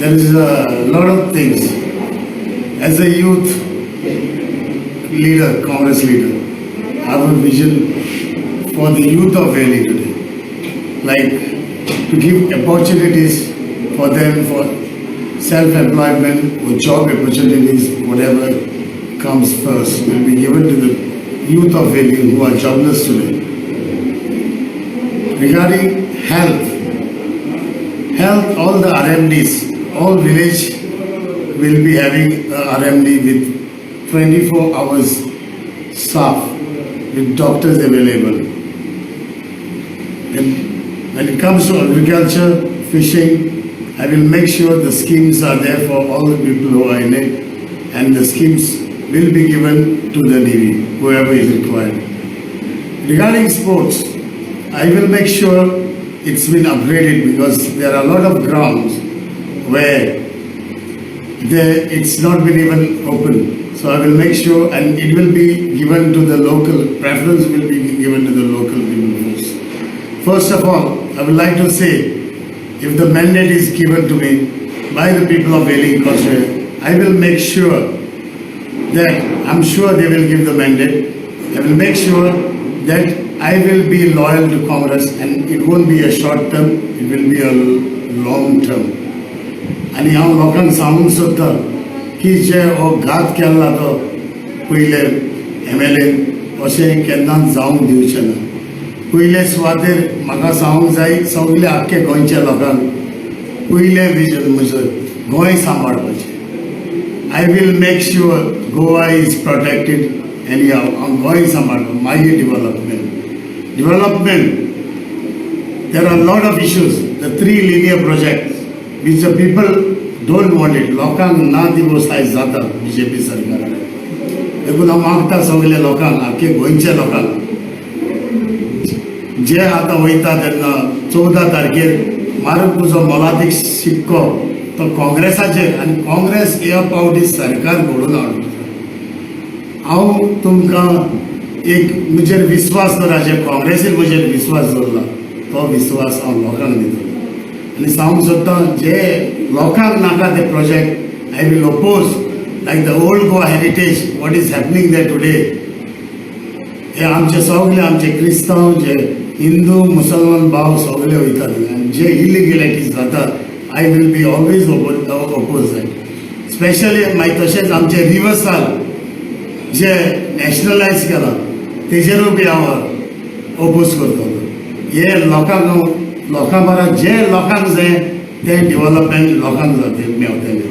there is a lot of things. As a youth leader, Congress leader, I have a vision for the youth of Velim today, like to give opportunities for them for self-employment or job opportunities, whatever comes first will be given to the youth of Velim who are jobless today. Regarding health, all the RMDs, all village will be having a RMD with 24 hours staff with doctors available. And when it comes to agriculture, fishing, I will make sure the schemes are there for all the people who are in it, and the schemes will be given to the needy, whoever is required. Regarding sports, I will make sure it's been upgraded because there are a lot of grounds where it's not been even open. So I will make sure, and it will be given to the local, preference will be given to the local people first. First of all, I would like to say, if the mandate is given to me by the people of Velim constituency, I will make sure that, I'm sure they will give the mandate, I will make sure that I will be loyal to Congress, and it won't be a short term, it will be a long term. And हांव लोकांक सांगूंक सोदता की जे हो घात केला तो पयले MLA अशें केन्नाच जावंक दिवचें ना. पयले सुवातेर म्हाका सांगूंक जाय सगल्या आख्खे गोंयच्या लोकांक पयले विजन म्हजें Goa सांबाळपाचें. I will make sure Goa is protected anyhow. Goa सांबाळप मागीर development. There are a lot of issues. The 3 linear projects which the people don't want it. लोकांक ना दिवस आयज जाता BJP सरकारान. देखून हांव मागता सगल्या लोकांक, आख्खे गोंयच्या लोकांक, जे आतां वयता तेन्ना 14 तारखेर मारून तुजो मोलादीक शिक्को तो काँग्रेसाचेर, आनी काँग्रेस ह्या पावटी सरकार घडोवन हाडूं. हांव तुमकां एक म्हजेर विस्वास दवरा, जे काँग्रेसीन म्हजेर विस्वास दवरला तो विस्वास हांव लोकांक दितलो. आनी सांगूंक सोदता जे लोकांक नाका ते project I will oppose, like the old Goa heritage what is happening there today. हे आमचे सगळे आमचे क्रिस्तांव, जे हिंदू मुसलमान भाव सगळे वयता आनी जे इलिगॅलिटीज जाता I will be always oppose that. Specially मागीर तशेंच आमचे रिवर्सल जे नॅशनलायज केला तेजेरूय बी हांव ओपोज करतलो. हे लोकांक बरा जे लोकांक जाय ते डेव्हलपमेंट लोकांक जातलें मेवतलें.